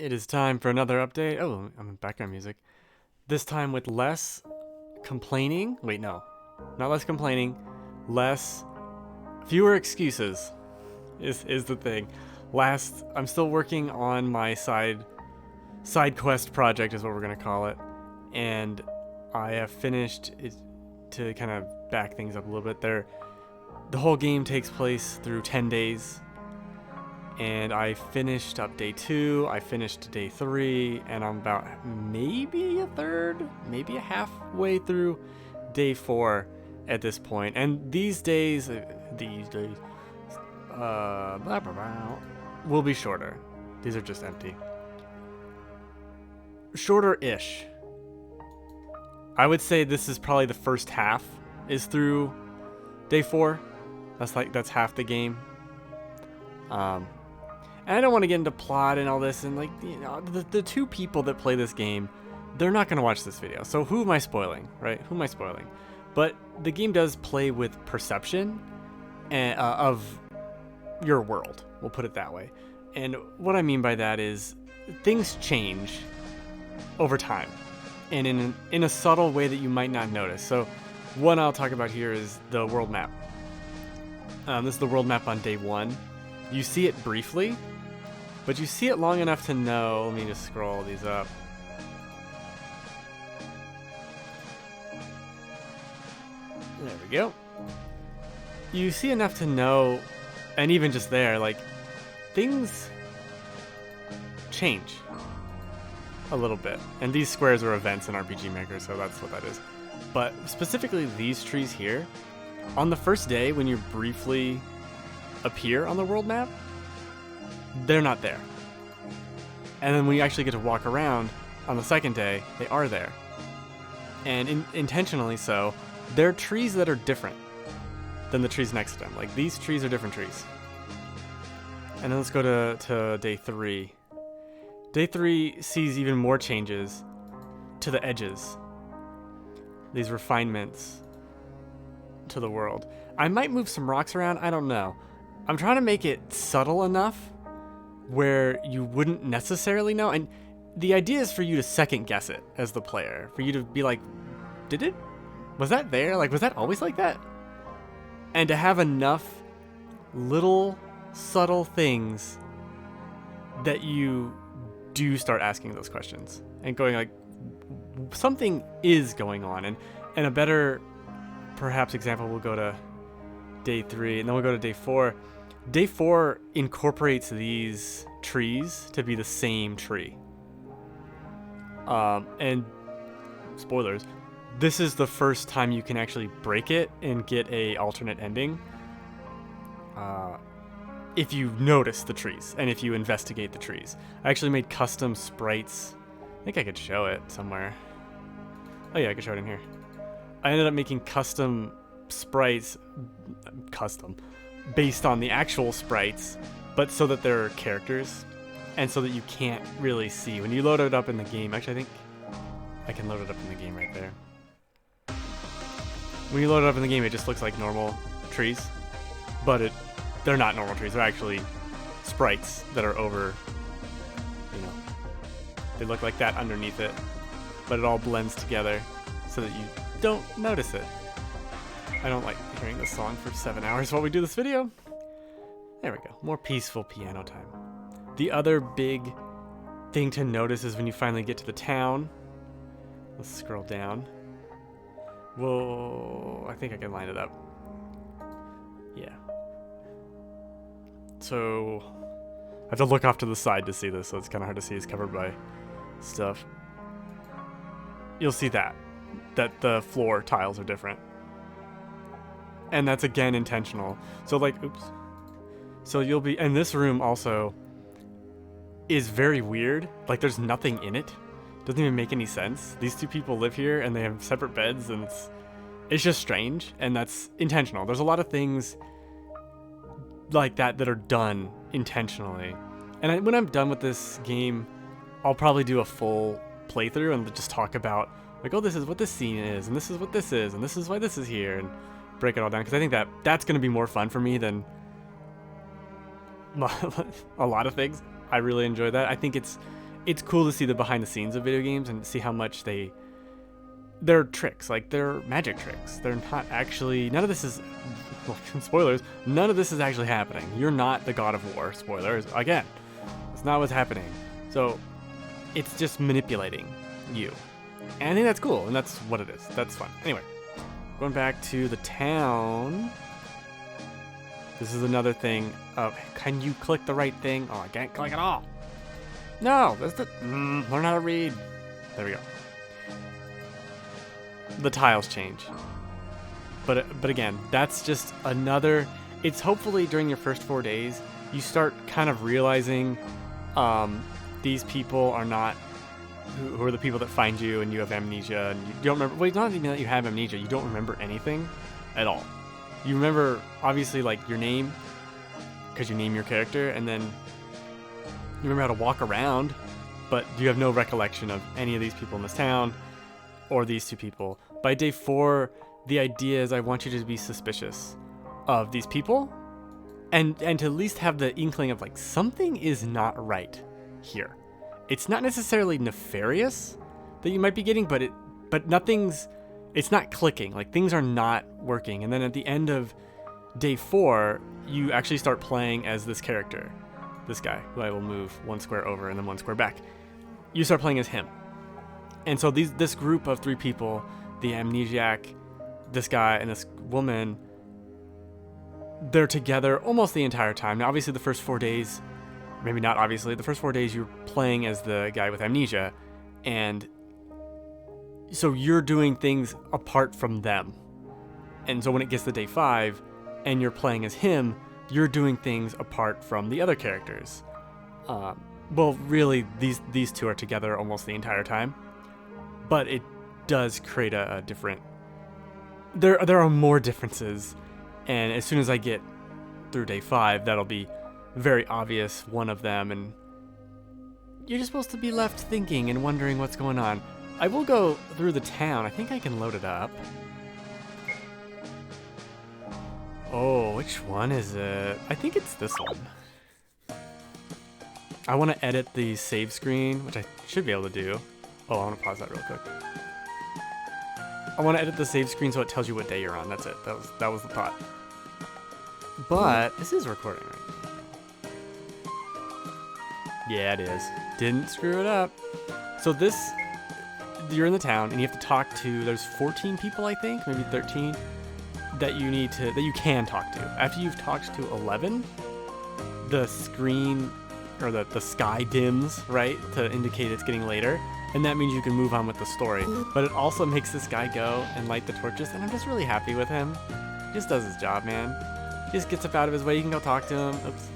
It is time for another update. Oh, I'm in background music. This time with less complaining. Wait, no. Not less complaining. Fewer excuses is the thing. I'm still working on my side quest project is what we're going to call it. And I have finished it to kind of back things up a little bit there. The whole game takes place through 10 days. And I finished up day 2, I finished day 3, and I'm about maybe a third, maybe a halfway through day 4 at this point. And these days will be shorter. These are just empty. Shorter-ish. I would say this is probably the first half is through day 4. That's half the game. And I don't want to get into plot and all this, and the two people that play this game, they're not going to watch this video. So who am I spoiling, right? Who am I spoiling? But the game does play with perception of your world. We'll put it that way. And what I mean by that is things change over time, and in a subtle way that you might not notice. So one I'll talk about here is the world map. This is the world map on day 1. You see it briefly, but you see it long enough to know. Let me just scroll these up. There we go. You see enough to know, and even just there, things change a little bit. And these squares are events in rpgmaker, so that's what that is. But specifically these trees here, on the first day when you briefly appear on the world map, they're not there. And then when you actually get to walk around on the second day, they are there. And intentionally so, they're trees that are different than the trees next to them. Like, these trees are different trees. And then let's go to day 3. Day 3 sees even more changes to the edges. These refinements to the world. I might move some rocks around, I don't know. I'm trying to make it subtle enough where you wouldn't necessarily know. And the idea is for you to second guess it as the player. For you to be like, was that there? Was that always like that? And to have enough little subtle things that you do start asking those questions and going something is going on. And a better perhaps example, we'll go to day 3 and then we'll go to day 4. Day 4 incorporates these trees to be the same tree. And spoilers, this is the first time you can actually break it and get a alternate ending. If you notice the trees and if you investigate the trees. I actually made custom sprites. I think I could show it somewhere. Oh yeah, I could show it in here. I ended up making custom sprites, based on the actual sprites, but so that they're characters, and so that you can't really see. When you load it up in the game, actually I think I can load it up in the game right there. When you load it up in the game, it just looks like normal trees, but they're not normal trees. They're actually sprites that are over, they look like that underneath it, but it all blends together so that you don't notice it. I don't like hearing this song for 7 hours while we do this video. There we go. More peaceful piano time. The other big thing to notice is when you finally get to the town. Let's scroll down. Whoa, I think I can line it up. Yeah. So I have to look off to the side to see this, so it's kind of hard to see. It's covered by stuff. You'll see that the floor tiles are different. And that's again intentional. So oops. So you'll be, and this room also is very weird. There's nothing in it. Doesn't even make any sense. These two people live here and they have separate beds, and it's just strange, and that's intentional. There's a lot of things like that are done intentionally. And when I'm done with this game, I'll probably do a full playthrough and just talk about oh, this is what this scene is, and this is what this is, and this is why this is here, and break it all down, because I think that's going to be more fun for me than a lot of things. I really enjoy that. I think it's it's cool to see the behind the scenes of video games and see how much they're tricks, like they're magic tricks. They're not actually, none of this is, well, spoilers, none of this is actually happening. You're not the God of War, spoilers, again, it's not what's happening. So it's just manipulating you. And I think that's cool, and that's what it is. That's fun. Anyway, going back to the town. This is another thing of, can you click the right thing? Oh, I can't click at all. No, that's the, learn how to read. There we go. The tiles change. But again, that's just another, it's hopefully during your first 4 days, you start kind of realizing these people are not, who are the people that find you and you have amnesia and you don't remember, well, it's not even that you have amnesia, you don't remember anything at all. You remember, obviously, like, your name, because you name your character, and then you remember how to walk around, but you have no recollection of any of these people in this town, or these two people. By day 4, the idea is I want you to be suspicious of these people, and to at least have the inkling of, like, something is not right here. It's not necessarily nefarious that you might be getting, but nothing's, it's not clicking, like things are not working. And then at the end of day 4, you actually start playing as this character, this guy, who I will move 1 square over and then 1 square back. You start playing as him. And so this group of 3 people, the amnesiac, this guy, and this woman, they're together almost the entire time. Now, obviously, the first 4 days, maybe not obviously, the first 4 days you're playing as the guy with amnesia, and so you're doing things apart from them. And so when it gets to day 5 and you're playing as him, you're doing things apart from the other characters. Well, really, these two are together almost the entire time, but it does create a different, there are more differences, and as soon as I get through day 5, that'll be very obvious, one of them, and you're just supposed to be left thinking and wondering what's going on. I will go through the town. I think I can load it up. Oh, which one is it? I think it's this one. I want to edit the save screen, which I should be able to do. Oh, I want to pause that real quick. I want to edit the save screen so it tells you what day you're on. That's it. That was the thought. But this is recording, right? Yeah, it is. Didn't screw it up. So you're in the town and you have to talk to, there's 14 people, I think, maybe 13, that you can talk to. After you've talked to 11, the screen, or the sky dims, right, to indicate it's getting later, and that means you can move on with the story. But it also makes this guy go and light the torches, and I'm just really happy with him. He just does his job, man. He just gets up out of his way. You can go talk to him. Oops.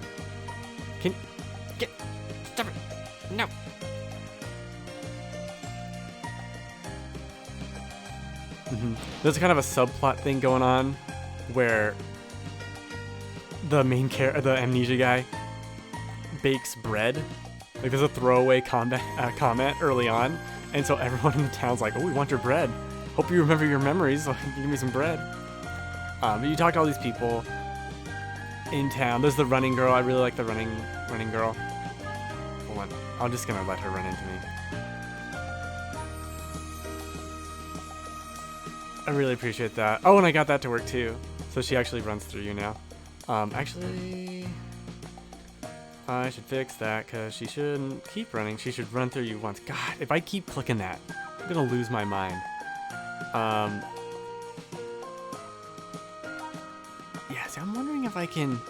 Stop it. No. There's kind of a subplot thing going on where the amnesia guy bakes bread. Like, there's a throwaway comment early on, and so everyone in the town's like, "Oh, we want your bread. Hope you remember your memories. So you give me some bread." But you talk to all these people in town. There's the running girl. I really like the running girl. Hold on. I'm just gonna let her run into me. I really appreciate that. Oh, and I got that to work too. So she actually runs through you now. Actually, I should fix that because she shouldn't keep running. She should run through you once. God, if I keep clicking that, I'm gonna lose my mind. Yeah, see, I'm wondering if I can.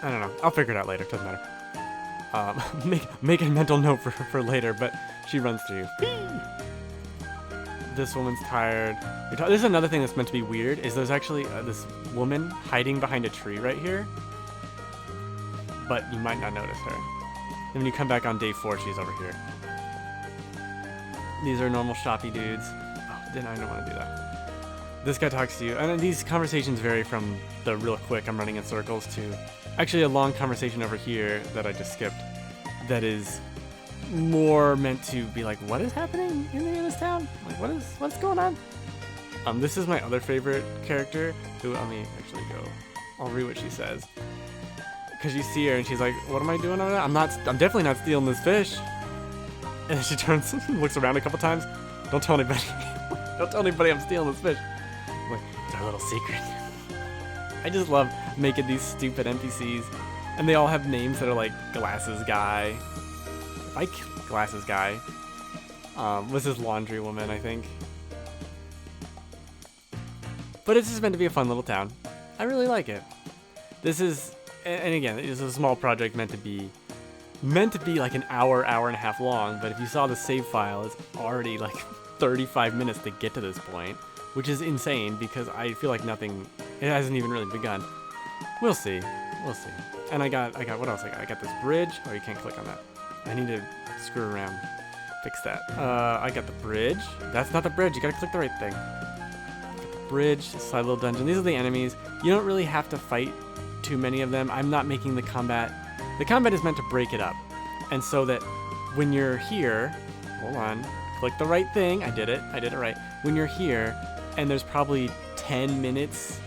I don't know. I'll figure it out later. Doesn't matter. Make a mental note for later, but she runs through you. This woman's tired. This is another thing that's meant to be weird, is there's actually this woman hiding behind a tree right here, but you might not notice her. And when you come back on day 4, she's over here. These are normal shoppy dudes. Oh, I don't want to do that. This guy talks to you, and these conversations vary from the real quick, I'm running in circles, to actually a long conversation over here that I just skipped that is more meant to be like, what is happening in this town? Like, what's going on? This is my other favorite character, who, let me actually go, I'll read what she says. because you see her and she's like, what am I doing over there? I'm definitely not stealing this fish. And she turns and looks around a couple times. Don't tell anybody. Don't tell anybody I'm stealing this fish. I'm like, it's our little secret. I just love making these stupid NPCs. And they all have names that are like Glasses Guy. Like Glasses Guy. Was this Laundry Woman, I think. But it's just meant to be a fun little town. I really like it. This is, and again, it's a small project meant to be like an hour and a half long, but if you saw the save file, it's already like 35 minutes to get to this point, which is insane because I feel like it hasn't even really begun. We'll see. And I got what else? I got this bridge. Oh, you can't click on that. I need to screw around, fix that. I got the bridge. That's not the bridge. You gotta click the right thing. Bridge, side little dungeon. These are the enemies. You don't really have to fight too many of them. I'm not making the combat. The combat is meant to break it up. And so that when you're here, hold on, click the right thing. I did it right. When you're here and there's probably 10 minutes,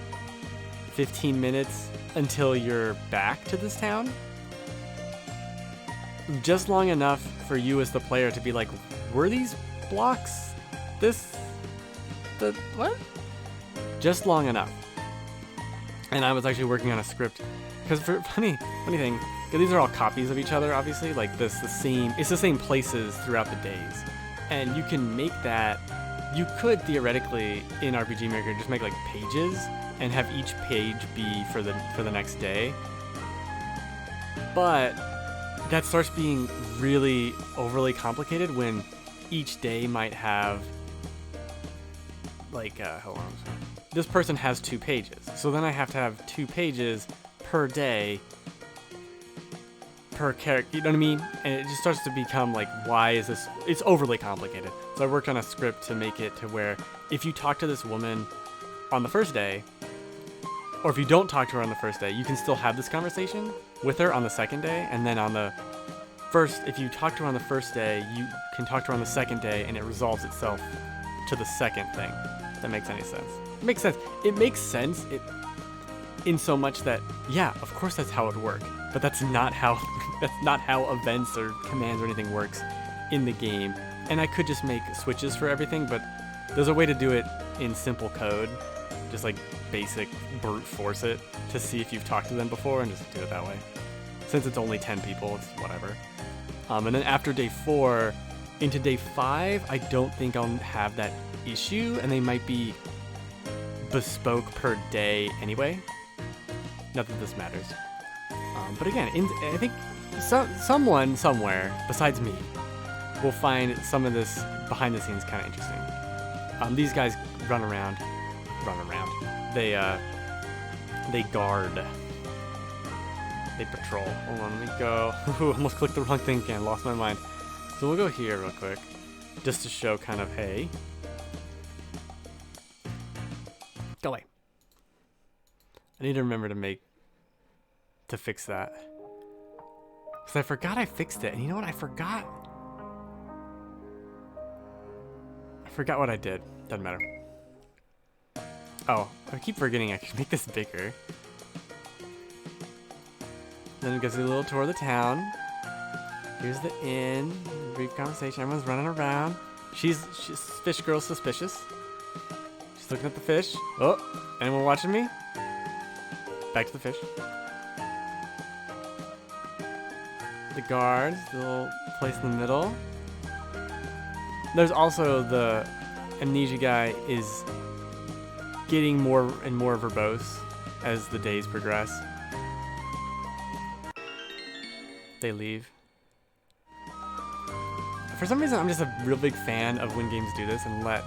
15 minutes until you're back to this town, just long enough for you as the player to be like, were these blocks what? Just long enough. And I was actually working on a script because funny thing, these are all copies of each other, obviously. Like it's the same places throughout the days, and you can make that. You could theoretically in rpgmaker just make like pages and have each page be for the next day, but that starts being really overly complicated when each day might have like hold on. This person has 2 pages, so then I have to have 2 pages per day per character, you know what I mean? And it just starts to become like, why is this? It's overly complicated. So I worked on a script to make it to where if you talk to this woman on the first day, or if you don't talk to her on the first day, you can still have this conversation with her on the second day, and then on the first, if you talk to her on the first day, you can talk to her on the second day, and it resolves itself to the second thing. If that makes any sense. It makes sense. It makes sense in so much that, yeah, of course that's how it would work. But that's not how events or commands or anything works in the game. And I could just make switches for everything, but there's a way to do it in simple code. Just like basic brute force it to see if you've talked to them before and just do it that way. Since it's only 10 people, it's whatever. And then after day 4 into day 5, I don't think I'll have that issue, and they might be bespoke per day anyway. Not that this matters. But again, I think someone somewhere besides me will find some of this behind the scenes kind of interesting. These guys run around. They guard. They patrol. Hold on, let me go. Ooh, almost clicked the wrong thing again. Lost my mind. So we'll go here real quick, just to show kind of, hey. Go away. I need to remember to fix that. Because I forgot I fixed it. And you know what? I forgot what I did. Doesn't matter. Oh, I keep forgetting I can make this bigger. Then it gives you a little tour of the town. Here's the inn. Brief conversation. Everyone's running around. She's fish girl suspicious. She's looking at the fish. Oh, anyone watching me? Back to the fish. The guards, the little place in the middle. There's also the amnesia guy is getting more and more verbose as the days progress. They leave. For some reason, I'm just a real big fan of when games do this and let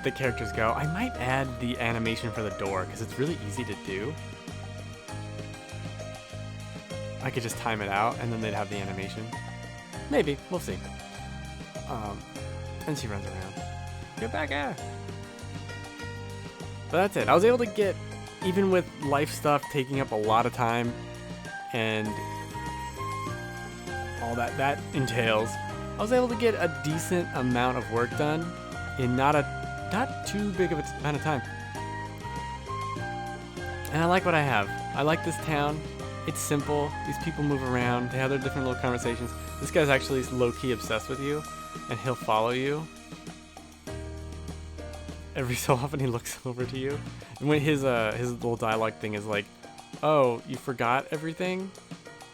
the characters go. I might add the animation for the door because it's really easy to do. I could just time it out and then they'd have the animation. Maybe, we'll see. And she runs around. Get back at her. But that's it. I was able to get, even with life stuff taking up a lot of time and all that entails, I was able to get a decent amount of work done in not too big of a amount of time. And I like what I have. I like this town. It's simple. These people move around. They have their different little conversations. This guy's actually low-key obsessed with you, and he'll follow you. Every so often he looks over to you. And when his little dialogue thing is like, "Oh, you forgot everything?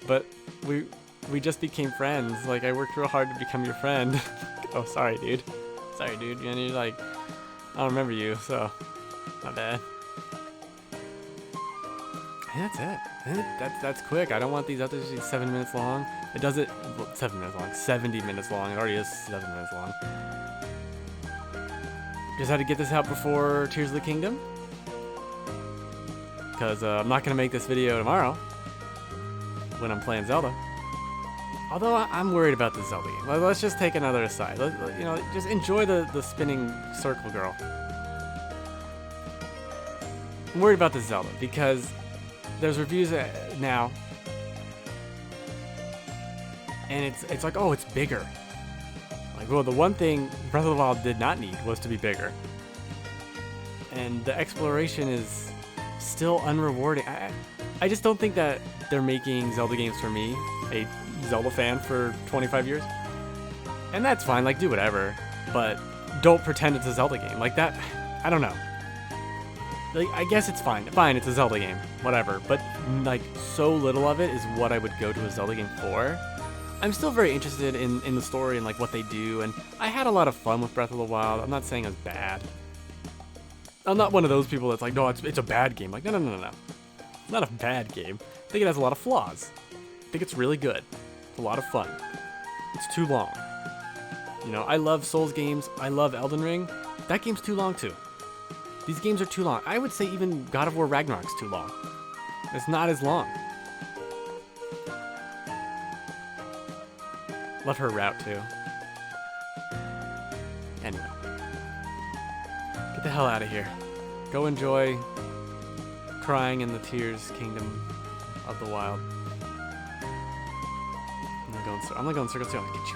But we just became friends. Like, I worked real hard to become your friend." Oh, sorry, dude. Sorry, dude. And you're like, "I don't remember you, so not bad." And that's it. That's quick. I don't want these others to be 7 minutes long. It does it, well, 7 minutes long, 70 minutes long. It already is 7 minutes long. Just had to get this out before Tears of the Kingdom. Because I'm not going to make this video tomorrow when I'm playing Zelda. Although I'm worried about the Zelda game. Let's just take another aside. You know, just enjoy the spinning circle girl. I'm worried about the Zelda because there's reviews now, and it's like, oh, it's bigger. Like, well, the one thing Breath of the Wild did not need was to be bigger, and the exploration is still unrewarding. I just don't think that they're making Zelda games for me, a Zelda fan for 25 years, and that's fine. Like, do whatever, but don't pretend it's a Zelda game like that. I don't know. Like, I guess it's fine. Fine, it's a Zelda game. Whatever. But, like, so little of it is what I would go to a Zelda game for. I'm still very interested in the story and, like, what they do. And I had a lot of fun with Breath of the Wild. I'm not saying it's bad. I'm not one of those people that's like, no, it's a bad game. Like, no. It's not a bad game. I think it has a lot of flaws. I think it's really good. It's a lot of fun. It's too long. You know, I love Souls games. I love Elden Ring. That game's too long, too. These games are too long. I would say even God of War Ragnarok's too long. It's not as long. Love her route too. Anyway. Get the hell out of here. Go enjoy crying in the Tears Kingdom of the Wild. I'm gonna go in circles too. I'm gonna get you.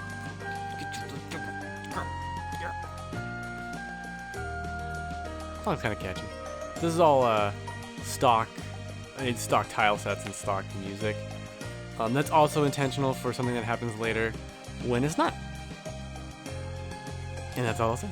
Song's kind of catchy. This is all stock tile sets and stock music. That's also intentional for something that happens later when it's not. And that's all I'll say.